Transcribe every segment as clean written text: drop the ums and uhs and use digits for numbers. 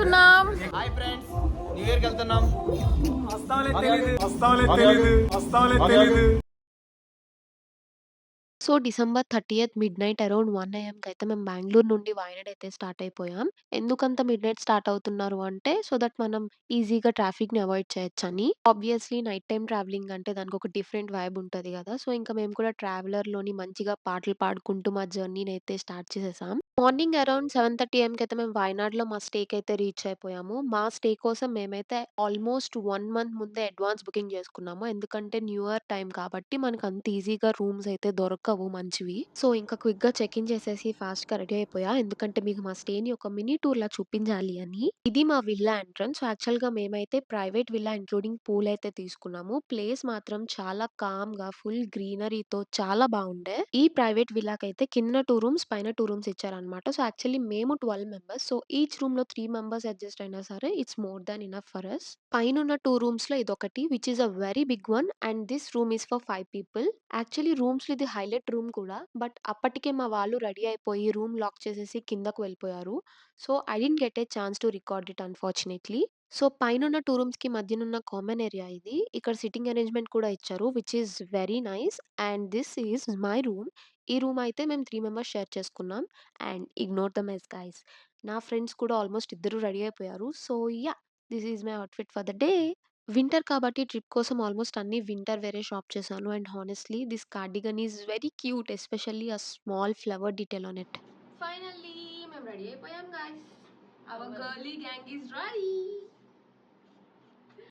వెళ్తున్నాం? Hi friends, new year కి వెళ్తున్నాం. So December 30th midnight around 1 ఏఎంకి అయితే మేము బెంగుళూరు నుండి వాయనాడ్ అయితే స్టార్ట్ అయిపోయాం. ఎందుకంత మిడ్‌నైట్ స్టార్ట్ అవుతున్నారు అంటే, సో దట్ మనం ఈజీగా ట్రాఫిక్‌ని అవాయిడ్ చేయొచ్చని. ఆబ్వియస్‌లీ నైట్ టైమ్ ట్రావెలింగ్ అంటే దానికొక డిఫరెంట్ వైబ్ ఉంటది గదా! సో ఇంకా మేము కూడా ట్రావెలర్‌లోని మంచిగా పాటలు పాడుకుంటూ మా జర్నీనైతే స్టార్ట్ చేసేసాం. మార్నింగ్ అరౌండ్ 7:30 ఏఎంకి అయితే మేము వాయనాడ్‌లో మా స్టేకయితే రీచ్ అయిపోయాము. మా స్టే కోసం మేమైతే ఆల్మోస్ట్ 1 మంత్ ముందే అడ్వాన్స్ బుకింగ్ చేసుకున్నాము. ఎందుకంటే న్యూ ఇయర్ టైమ్ కాబట్టి మనకంత ఈజీగా రూమ్స్ అయితే దొరకవు మంచివి. సో ఇంకా క్విక్‌గా చెక్ ఇన్ చేసేసి ఫాస్ట్‌గా రెడీ అయిపోయా. ఎందుకంటే మీకు మా స్టేని ఒక మినీ టూర్‌లా చూపించాలి అని. ఇది మా విల్లా ఎంట్రన్స్. సో యాక్చువల్‌గా మేమైతే ప్రైవేట్ విల్లా ఇంక్లూడింగ్ పూల్ అయితే తీసుకున్నాము. ప్లేస్ మాత్రం చాలా కామ్‌గా ఫుల్ గ్రీనరీతో చాలా బావుండే. ఈ ప్రైవేట్ విల్లాకైతే కిందన 2 రూమ్స్, పైన 2 రూమ్స్ ఇచ్చారనమాట. సో యాక్చువల్లీ మేము 12 మెంబర్స్. సో ఈచ్ రూమ్‌లో 3 మెంబర్స్ అడ్జస్ట్ అయినా సరే it's more than enough for us. పైనున్న 2 రూమ్స్‌లో ఇదొకటి which is a very big one and this room is for 5 people. Actually రూమ్స్‌లో ఇది హైలైట్ రూమ్ కూడా. బట్ అప్పటికే మా వాళ్ళు రెడీ అయిపోయి రూమ్ లాక్ చేసేసి కిందకు వెళ్ళిపోయారు. So I didn't get a chance to record it unfortunately. So పైనున్న 2 రూమ్స్‌కి మధ్యనున్న కామన్ ఏరియా ఇది. ఇక్కడ సిట్టింగ్ అరేంజ్‌మెంట్ కూడా ఇచ్చారు which is very nice and this is my room. ఈ రూమ్ అయితే మేము 3 మెంబర్స్ షేర్ చేసుకున్నాం. And ignore the mess guys. నా ఫ్రెండ్స్ కూడా ఆల్మోస్ట్ ఇద్దరు రెడీ అయిపోయారు. So yeah! This is my outfit for the day. Winter కాబట్టి ట్రిప్ కోసం ఆల్మోస్ట్ అన్ని వింటర్ వేరే షాప్ చేశాను. And honestly this cardigan is very cute especially a small flower detail on it. Finally మేము ready అయిపోయాం guys. Our girly gang is ready.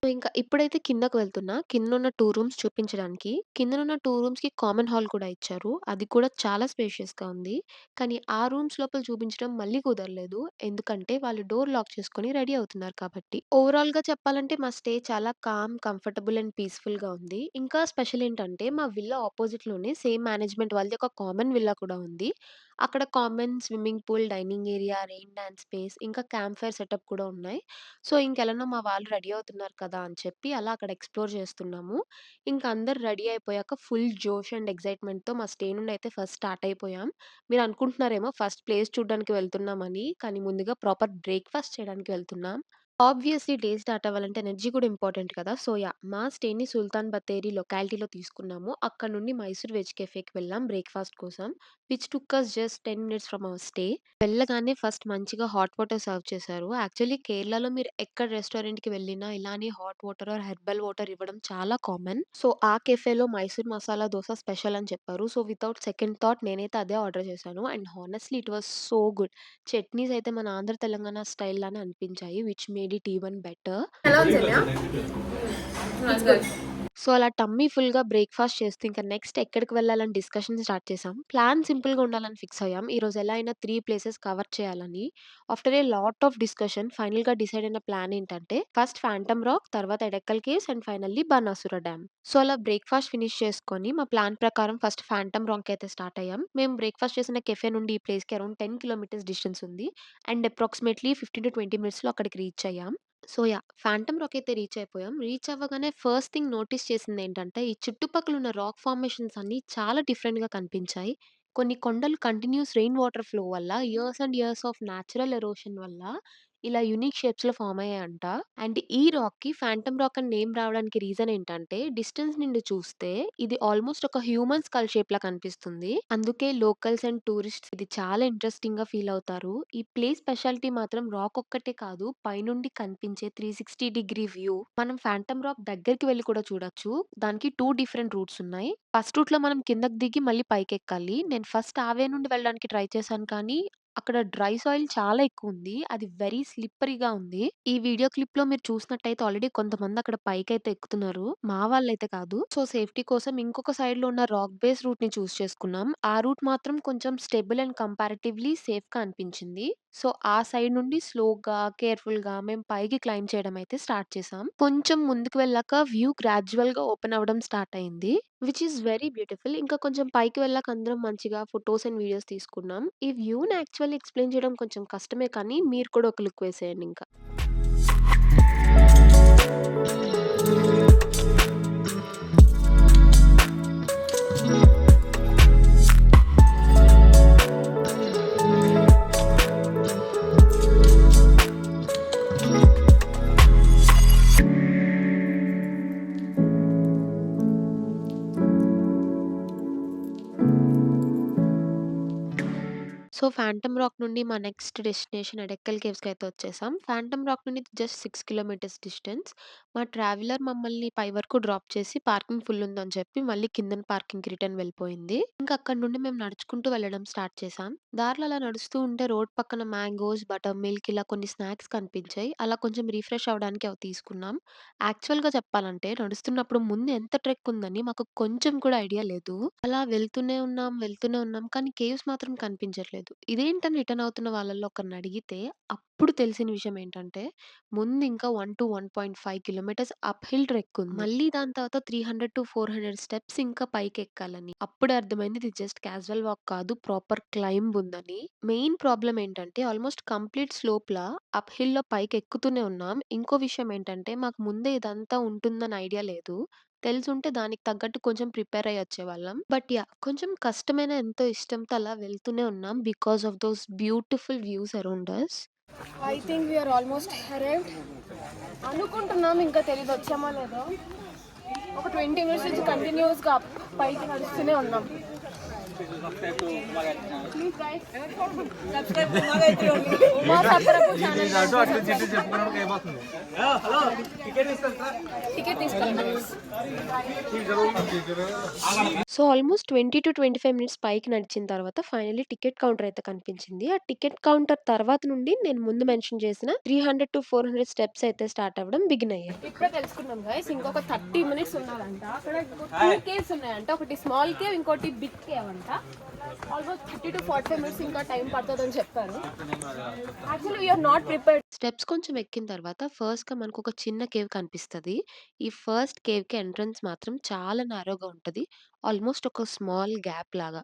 So ఇంకా ఇప్పుడైతే కిందకు వెళ్తున్నా. కిందనున్న 2 రూమ్స్ చూపించడానికి. కిందనున్న 2 రూమ్స్‌కి కామన్ హాల్ కూడా ఇచ్చారు. అది కూడా చాలా స్పేషియస్‌గా ఉంది. కానీ ఆ రూమ్స్ లోపల చూపించడం మళ్ళీ కుదరలేదు. ఎందుకంటే వాళ్ళు డోర్ లాక్ చేసుకొని రెడీ అవుతున్నారు కాబట్టి. ఓవరాల్‌గా చెప్పాలంటే మా స్టే చాలా కామ్, కంఫర్టబుల్ అండ్ పీస్‌ఫుల్‌గా ఉంది. ఇంకా స్పెషల్ ఏంటంటే మా విల్లా అపోజిట్‌లోనే సేమ్ మేనేజ్‌మెంట్ వాళ్ళది ఒక కామన్ విల్లా కూడా ఉంది. అక్కడ common swimming pool, dining area, rain dance space ఇంకా క్యాంప్ ఫైర్ సెటప్ కూడా ఉన్నాయి. సో ఇంకెలానో మా వాళ్ళు రెడీ అవుతున్నారు కదా అని చెప్పి అలా అక్కడ ఎక్స్‌ప్లోర్ చేస్తున్నాము. ఇంక అందరూ రెడీ అయిపోయాక ఫుల్ జోష్ అండ్ ఎక్సైట్‌మెంట్‌తో మా స్టే నుండి అయితే ఫస్ట్ స్టార్ట్ అయిపోయాం. మీరు అనుకుంటున్నారేమో ఫస్ట్ ప్లేస్ చూడడానికి వెళ్తున్నామని. కానీ ముందుగా ప్రాపర్ బ్రేక్‌ఫాస్ట్ చేయడానికి వెళ్తున్నాం. ఆబ్వియస్‌లీ డే స్టార్ట్ అవ్వాలంటే ఎనర్జీ కూడా ఇంపార్టెంట్ కదా! So yeah! మా స్టేని సుల్తాన్ బത്തേరి లొకాలిటీలో తీసుకున్నాము. అక్కడ నుండి మైసూర్ వెజ్ కెఫేకి వెళ్ళాం బ్రేక్‌ఫాస్ట్ కోసం. Which took us just 10 minutes from our stay. వెళ్ళగానే ఫస్ట్ మంచిగా హాట్ వాటర్ సర్వ్ చేశారు. యాక్చువల్లీ కేరళలో మీరు ఎక్కడ రెస్టారెంట్‌కి వెళ్ళినా ఇలానే hot water or herbal water ఇవ్వడం చాలా కామన్. సో ఆ కెఫేలో మైసూర్ మసాలా దోస స్పెషల్ అని చెప్పారు. సో వితౌట్ సెకండ్ థాట్ నేనైతే అదే ఆర్డర్ చేశాను. And honestly it was so good. Chutneys అయితే మన ఆంధ్ర, తెలంగాణ స్టైల్ లానే అనిపించాయి. Which made it even better. ఎలా ఉంది జెన్యా? Nice guys. సో అలా టమ్మీ ఫుల్‌గా బ్రేక్‌ఫాస్ట్ చేస్తూ ఇంకా నెక్స్ట్ ఎక్కడికి వెళ్ళాలని డిస్కషన్ స్టార్ట్ చేసాం. ప్లాన్ సింపుల్‌గా ఉండాలని ఫిక్స్ అయ్యాం. ఈరోజు ఎలా అయినా 3 ప్లేసెస్ కవర్ చేయాలని. After a lot of discussion ఫైనల్‌గా డిసైడ్ అయిన ప్లాన్ ఏంటంటే ఫస్ట్ ఫాంటమ్ రాక్, తర్వాత Edakkal caves and finally Banasura dam. So అలా బ్రేక్‌ఫాస్ట్ ఫినిష్ చేసుకొని మా ప్లాన్ ప్రకారం ఫస్ట్ ఫాంటమ్ రాక్ అయితే స్టార్ట్ అయ్యాం. మేము బ్రేక్‌ఫాస్ట్ చేసిన కెఫే నుండి ఈ ప్లేస్‌కి అరౌండ్ 10 కిలోమీటర్స్ డిస్టెన్స్ ఉంది. అండ్ అప్రాక్సిమేట్‌లీ 15-20 మినిట్స్‌లో అక్కడికి రీచ్ అయ్యాం. So yeah! ఫాంటమ్ రాక్ అయితే రీచ్ అయిపోయాం. రీచ్ అవ్వగానే ఫస్ట్ థింగ్ నోటీస్ చేసిందేంటంటే, ఈ చుట్టుపక్కల ఉన్న రాక్ ఫార్మేషన్స్ అన్నీ చాలా డిఫరెంట్‌గా కనిపించాయి. కొన్ని కొండలు కంటిన్యూయస్ రెయిన్ వాటర్ ఫ్లో వల్ల years and years of natural erosion వల్ల ఇలా యూనిక్ షేప్స్‌లో ఫార్మ్ అయ్యాయంట. అండ్ ఈ రాక్‌కి ఫాంటమ్ రాక్ అని నేమ్ రావడానికి రీజన్ ఏంటంటే, డిస్టెన్స్ నుండి చూస్తే ఇది ఆల్మోస్ట్ ఒక హ్యూమన్ స్కల్ షేప్‌లా కనిపిస్తుంది. అందుకే లోకల్స్ అండ్ టూరిస్ట్స్ ఇది చాలా ఇంట్రెస్టింగ్‌గా ఫీల్ అవుతారు. ఈ ప్లేస్ స్పెషాలిటీ మాత్రం రాక్ ఒక్కటే కాదు, పైనుండి కనిపించే 360 డిగ్రీ వ్యూ. మనం ఫాంటమ్ రాక్ దగ్గరికి వెళ్లి కూడా చూడొచ్చు. దానికి 2 డిఫరెంట్ రూట్స్ ఉన్నాయి. ఫస్ట్ రూట్‌లో మనం కిందకి దిగి మళ్ళీ పైకెక్కాలి. నేను ఫస్ట్ ఆ వే నుండి వెళ్ళడానికి ట్రై చేశాను కానీ, అక్కడ డ్రై సాయిల్ చాలా ఎక్కువుంది. అది వెరీ స్లిప్పరీగా ఉంది. ఈ వీడియో క్లిప్‌లో మీరు చూసినట్టయితే ఆల్రెడీ కొంతమంది అక్కడ పైకైతే ఎక్కుతున్నారు. మా వాళ్ళైతే కాదు. సో, సేఫ్టీ కోసం ఇంకొక సైడ్‌లో ఉన్న రాక్ బేస్ రూట్‌ని చూజ్ చేసుకున్నాం. ఆ రూట్ మాత్రం కొంచెం స్టేబుల్ అండ్ కంపారిటివ్‌లీ సేఫ్‌గా అనిపించింది. సో, ఆ సైడ్ నుండి స్లోగా, కేర్‌ఫుల్‌గా మేము పైకి క్లైంబ్ చేయడం అయితే స్టార్ట్ చేసాం. కొంచెం ముందుకు వెళ్ళాక వ్యూ గ్రాడ్యుయల్‌గా ఓపెన్ అవ్వడం స్టార్ట్ అయింది. Which is very beautiful. ఇంకా కొంచెం పైకి వెళ్ళాక అందరం మంచిగా ఫోటోస్ అండ్ వీడియోస్ తీసుకున్నాం. ఈ వ్యూని యాక్చువల్లీ ఎక్స్‌ప్లెయిన్ చేయడం కొంచెం కష్టమే కానీ మీరు కూడా ఒక లుక్ వేసేయండి ఇంకా. సో, ఫాంటమ్ రాక్ నుండి మా నెక్స్ట్ డెస్టినేషన్ ఎడెక్కల్ కేవ్స్‌కైతే వచ్చేసాం. ఫాంటమ్ రాక్ నుండి జస్ట్ 6 కిలోమీటర్స్ డిస్టెన్స్. మా ట్రావెలర్ మమ్మల్ని పై వరకు డ్రాప్ చేసి పార్కింగ్ ఫుల్ ఉందని చెప్పి మళ్ళీ కిందన పార్కింగ్‌కి రిటర్న్ వెళ్ళిపోయింది. ఇంకా అక్కడి నుండి మేము నడుచుకుంటూ వెళ్ళడం స్టార్ట్ చేశాం. దారిలో అలా నడుస్తూ ఉంటే రోడ్ పక్కన మ్యాంగోస్, బటర్ మిల్క్ ఇలా కొన్ని స్నాక్స్ కనిపించాయి. అలా కొంచెం రిఫ్రెష్ అవ్వడానికి అవి తీసుకున్నాం. యాక్చువల్‌గా చెప్పాలంటే నడుస్తున్నప్పుడు ముందు ఎంత ట్రెక్ ఉందని మాకు కొంచెం కూడా ఐడియా లేదు. అలా వెళ్తూనే ఉన్నాం. కానీ కేవ్స్ మాత్రం కనిపించట్లేదు. ఇదేంటని రిటర్న్ అవుతున్న వాళ్ళలో ఒకరిని అడిగితే అప్పుడు తెలిసిన విషయం ఏంటంటే ముందు ఇంకా 1-1.5 కిలోమీటర్స్ అప్ హిల్ ట్రెక్ ఉంది. మళ్ళీ దాని తర్వాత 300-400 స్టెప్స్ ఇంకా పైకెక్కాలని. అప్పుడే అర్థమైంది ఇది జస్ట్ క్యాజువల్ వాక్ కాదు. ప్రాపర్ క్లైంబ్ ఉందని. మెయిన్ ప్రాబ్లమ్ ఏంటంటే ఆల్మోస్ట్ కంప్లీట్ స్లోప్‌లా అప్ హిల్‌లో పైకెక్కుతూనే ఉన్నాం. ఇంకో విషయం ఏంటంటే మాకు ముందే ఇదంతా ఉంటుందని ఐడియా లేదు. తెలిసుంటే దానికి తగ్గట్టు కొంచెం ప్రిపేర్ అయ్యి వచ్చేవాళ్ళం. But yeah! కొంచెం కష్టమైన ఎంతో ఇష్టంతో అలా వెళ్తూనే ఉన్నాం. Because of those beautiful views around us. I think we're almost arrived అనుకుంటున్నాం. ఇంకా తెలీదు వచ్చామో లేదో. ఒక 20 మినిట్స్ నుంచి కంటిన్యూస్గా పైకి నడుస్తూనే ఉన్నాం. ప్లీజ్ గైస్ సబ్స్క్రైబ్ మా సబ్స్క్రైబ్ ఛానల్ టికెట్ తీసుకోండి. సో, ఆల్మోస్ట్ 20-25 మినిట్స్ పైకి నడిచిన తర్వాత ఫైనల్లీ టికెట్ కౌంటర్ అయితే కనిపించింది. ఆ టికెట్ కౌంటర్ తర్వాత నుండి నేను ముందు మెన్షన్ చేసిన 300-400 స్టెప్స్ అయితే స్టార్ట్ అవ్వడం బిగిన్ అయ్యాయి. ఇప్పుడే తెలుసుకున్నాం గైస్. ఇంకొక 30 మినిట్స్ ఉన్నారంట. అక్కడ 2 కేవ్స్ ఉన్నాయంట. ఒకటి స్మాల్ కేవ్, ఇంకోటి బిగ్ కేవ్ అంట. ఆల్మోస్ట్ 30-45 మినిట్స్ ఇంకా టైం పడుతుందని చెప్పారు. Actually we're not prepared. Steps కొంచెం ఎక్కిన తర్వాత ఫస్ట్‌గా మనకొక చిన్న కేవ్ కనిపిస్తది. ఈ ఫస్ట్ కేవ్‌కి ఎంట్రన్స్ మాత్రం చాలా నారోగా ఉంటది. ఆల్మోస్ట్ ఒక స్మాల్ గ్యాప్ లాగా.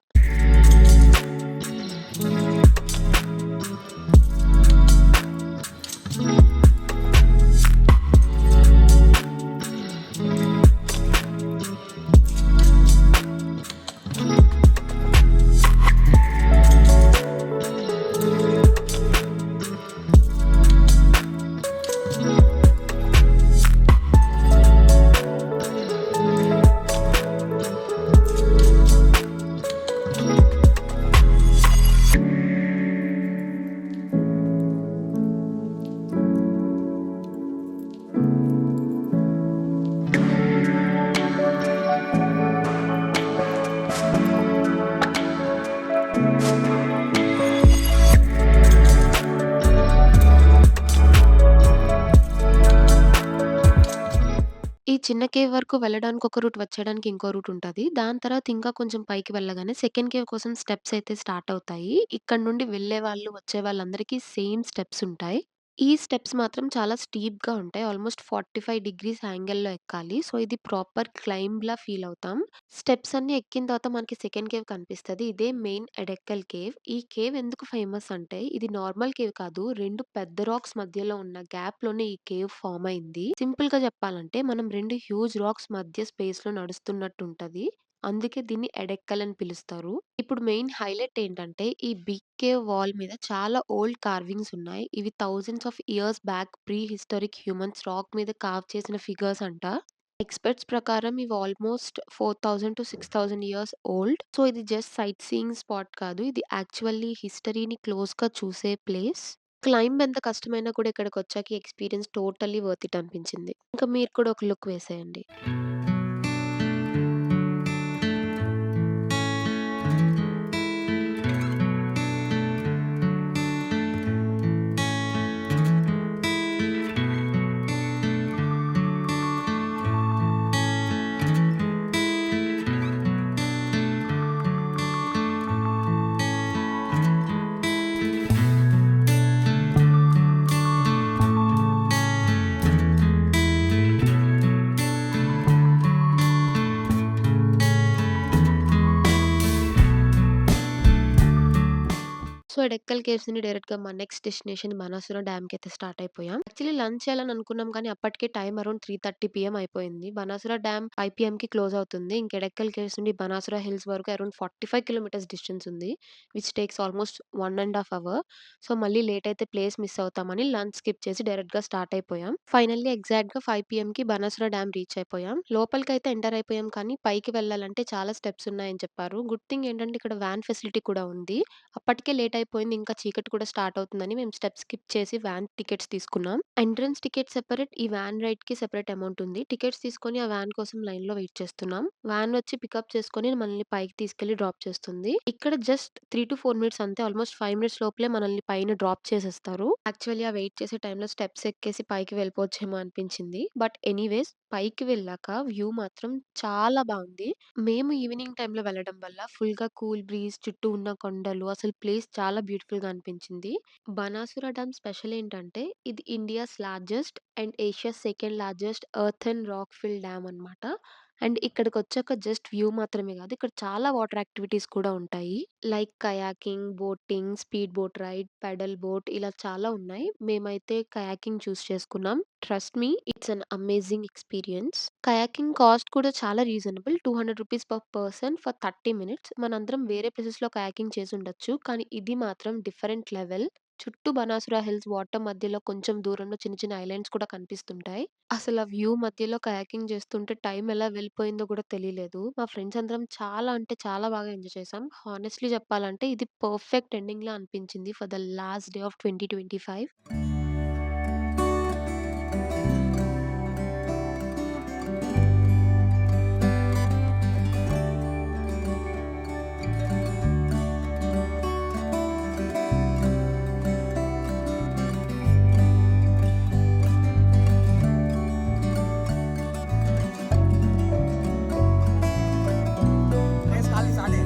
ఈ చిన్న కేవ్ వరకు వెళ్ళడానికి ఒక రూట్, వచ్చేయడానికి ఇంకో రూట్ ఉంటది. దాని తర్వాత ఇంకా కొంచెం పైకి వెళ్ళగానే సెకండ్ కేవ్ కోసం స్టెప్స్ అయితే స్టార్ట్ అవుతాయి. ఇక్కడ నుండి వెళ్ళేవాళ్ళు, వచ్చేవాళ్ళందరికీ సేమ్ స్టెప్స్ ఉంటాయి. ఈ స్టెప్స్ మాత్రం చాలా స్టీప్‌గా ఉంటాయి. ఆల్మోస్ట్ 45 డిగ్రీస్ యాంగిల్‌లో ఎక్కాలి. సో, ఇది ప్రాపర్ క్లైంబ్‌లా ఫీల్ అవుతాం. స్టెప్స్ అన్నీ ఎక్కిన తర్వాత మనకి సెకండ్ కేవ్ కనిపిస్తది. ఇదే మెయిన్ ఎడెక్కల్ కేవ్. ఈ కేవ్ ఎందుకు ఫేమస్ అంటే ఇది నార్మల్ కేవ్ కాదు. 2 పెద్ద రాక్స్ మధ్యలో ఉన్న గ్యాప్‌లోనే ఈ కేవ్ ఫార్మ్ అయింది. సింపుల్‌గా చెప్పాలంటే మనం 2 హ్యూజ్ రాక్స్ మధ్య స్పేస్‌లో నడుస్తున్నట్టు ఉంటది. అందుకే దీన్ని ఎడెక్కల్ అని పిలుస్తారు. ఇప్పుడు మెయిన్ హైలైట్ ఏంటంటే ఈ బిగ్ కేవ్ వాల్ మీద చాలా ఓల్డ్ కార్వింగ్స్ ఉన్నాయి. ఇవి thousands of years back pre historic humans rock మీద కార్వ్ చేసిన ఫిగర్స్ అంట. ఎక్స్‌పర్ట్స్ ప్రకారం ఇవి ఆల్మోస్ట్ 4000-6000 ఇయర్స్ ఓల్డ్. సో, ఇది జస్ట్ సైట్ సీయింగ్ స్పాట్ కాదు. ఇది యాక్చువల్లీ హిస్టరీని క్లోజ్‌గా చూసే ప్లేస్. క్లైంబ్ ఎంత కష్టమైనా కూడా ఇక్కడికొచ్చాక ఈ ఎక్స్‌పీరియన్స్ టోటల్లీ వర్త్ ఇట్ అనిపించింది. ఇంకా మీరు కూడా ఒక లుక్ వేసేయండి. సో, ఎడెక్కల్ కేవ్స్ నుండి డైరెక్ట్‌గా మా నెక్స్ట్ డెస్టినేషన్ బాణాసుర డ్యామ్‌కైతే స్టార్ట్ అయిపోయాం. యాక్చువల్లీ లంచ్ చేయాలని అనుకున్నాం కానీ అప్పటికే టైం అరౌండ్ 3:30 పీఎం అయిపోయింది. బాణాసుర డ్యామ్ 5 పీఎంకి క్లోజ్ అవుతుంది. ఇంక ఎడెక్కల్ కేవ్స్ నుండి బాణాసుర హిల్స్ వరకు అరౌండ్ 45 కిలోమీటర్స్ డిస్టెన్స్ ఉంది. Which takes almost 1 ½ hour. So, మళ్ళీ లేట్ అయితే ప్లేస్ మిస్ అవుతామని లంచ్ స్కిప్ చేసి డైరెక్ట్‌గా స్టార్ట్ అయిపోయాం. ఫైనల్లీ ఎగ్జాక్ట్‌గా 5 పీఎంకి బాణాసుర డ్యామ్ రీచ్ అయిపోయాం. లోపలికైతే ఎంటర్ అయిపోయాం కానీ పైకి వెళ్ళాలంటే చాలా స్టెప్స్ ఉన్నాయని చెప్పారు. గుడ్ థింగ్ ఏంటంటే ఇక్కడ వ్యాన్ ఫెసిలిటీ కూడా ఉంది. అప్పటికే లేట్ అయిపోయి అయిపోయింది. ఇంకా చీకటి కూడా స్టార్ట్ అవుతుందని మేము స్టెప్స్ స్కిప్ చేసి వ్యాన్ టికెట్స్ తీసుకున్నాం. ఎంట్రన్స్ టికెట్ సెపరేట్, ఈ వ్యాన్ రైడ్‌కి సెపరేట్ అమౌంట్ ఉంది. టికెట్స్ తీసుకొని ఆ వ్యాన్ కోసం లైన్‌లో వెయిట్ చేస్తున్నాం. వ్యాన్ వచ్చి పికప్ చేసుకొని మనల్ని పైకి తీసుకెళ్ళి డ్రాప్ చేస్తుంది. ఇక్కడ జస్ట్ 3-4 మినిట్స్ అంతే. ఆల్మోస్ట్ 5 మినిట్స్ లోపలే మనల్ని పైన డ్రాప్ చేసేస్తారు. యాక్చువల్లీ ఆ వెయిట్ చేసే టైంలో స్టెప్స్ ఎక్కేసి పైకి వెళ్ళిపోవచ్చేమో అనిపించింది. బట్ ఎనీవేస్ పైకి వెళ్ళాక వ్యూ మాత్రం చాలా బావుంది. మేము ఈవినింగ్ టైమ్‌లో వెళ్ళడం వల్ల ఫుల్‌గా కూల్ బ్రీజ్, చుట్టూ ఉన్న కొండలు, అసలు ప్లేస్ చాలా బ్యూటిఫుల్‌గా అనిపించింది. బనాసుర డ్యామ్ స్పెషల్ ఏంటంటే, ఇది India's largest and Asia's second largest earthen rock fill dam అనమాట. అండ్ ఇక్కడికొచ్చాక జస్ట్ వ్యూ మాత్రమే గాదు, ఇక్కడ చాలా వాటర్ యాక్టివిటీస్ కూడా ఉంటాయి. Like kayaking, boating, speed boat ride, pedal boat ఇలా చాలా ఉన్నాయి. మేమైతే కయాకింగ్ చూస్ చేసుకున్నాం. Trust me it's an amazing experience. Kayaking cost కూడా చాలా రీజనబుల్. రూ. 200 పర్ పర్సన్ ఫర్ 30 మినిట్స్. మనందరం వేరే ప్లేసెస్‌లో కయాకింగ్ చేసుండొచ్చు. కానీ ఇది మాత్రం డిఫరెంట్ లెవెల్. చుట్టూ బనాసుర హిల్స్ వాటర్ మధ్యలో కొంచెం దూరంలో చిన్న చిన్న ఐలాండ్స్ కూడా కనిపిస్తుంటాయి. అసల ఆ వ్యూ మధ్యలో కయాకింగ్ చేస్తుంటే టైం ఎలా వెళ్ళిపోయిందో కూడా తెలియలేదు. మా ఫ్రెండ్స్ అందరం చాలా అంటే చాలా బాగా ఎంజాయ్ చేసాం. హానెస్ట్‌లీ చెప్పాలంటే ఇది పర్ఫెక్ట్ ఎండింగ్‌లా అనిపించింది for the last day of 2025. రేస్ ఖాళీ సాడే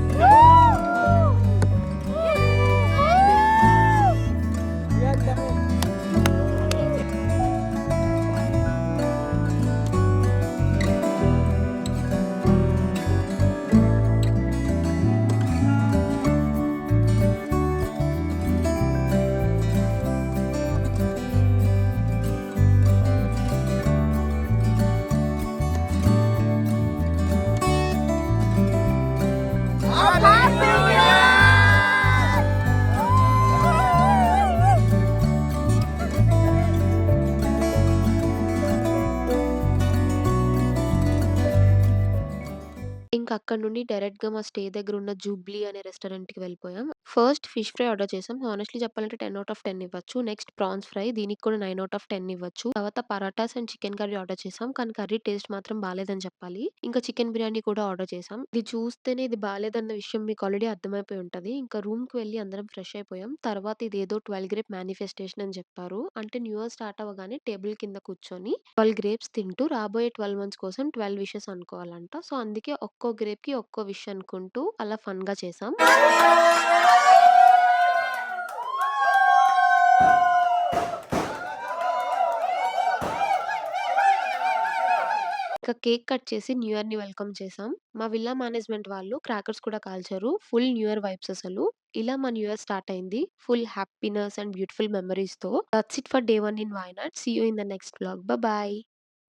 ఇంక అక్కడి నుండి డైరెక్ట్‌గా మా స్టే దగ్గరున్న 'జూబ్లీ' అనే రెస్టారెంట్‌కి వెళ్ళిపోయాం. ఫస్ట్ ఫిష్ ఫ్రై ఆర్డర్ చేసాం. హానెస్ట్‌లీ చెప్పాలంటే 10/10 ఇవ్వచ్చు. నెక్స్ట్ ప్రాన్స్ ఫ్రై, దీనికి కూడా 9/10 ఇవ్వచ్చు. తర్వాత parathas and chicken curry order చేసాం. కానీ కర్రీ టేస్ట్ మాత్రం బాలేదని చెప్పాలి. ఇంకా చికెన్ బిర్యానీ కూడా ఆర్డర్ చేసాం. ఇది చూస్తేనే ఇది బాలేదన్న విషయం మీకు ఆల్రెడీ అర్థమైపోయి ఉంటది. ఇంకా రూమ్‌కి వెళ్లి అందరం ఫ్రెష్ అయిపోయాం. తర్వాత ఇదేదో 12 గ్రేప్ మేనిఫెస్టేషన్ అని చెప్పారు. అంటే న్యూ ఇయర్ స్టార్ట్ అవ్వగానే టేబుల్ కింద కూర్చొని 12 గ్రేప్స్ తింటూ రాబోయే 12 మంత్స్ కోసం 12 విషెస్ అనుకోవాలంట. సో, అందుకే ఒక్కో గ్రేప్‌కి ఒక్కో విష్ అనుకుంటూ అలా ఫన్‌గా చేసాం. ఇంకా కేక్ కట్ చేసి న్యూ ఇయర్‌ని వెల్కమ్ చేసాం. మా విల్లా మేనేజ్‌మెంట్ వాళ్ళు క్రాకర్స్ కూడా కాల్చారు. ఫుల్ న్యూ ఇయర్ వైబ్స్ అసలు. ఇలా మా న్యూ ఇయర్ స్టార్ట్ అయింది. ఫుల్ హ్యాపీనెస్ అండ్ బ్యూటిఫుల్ మెమోరీస్‌తో. That's it for day 1 in Wayanad. See you in the next vlog. Bye.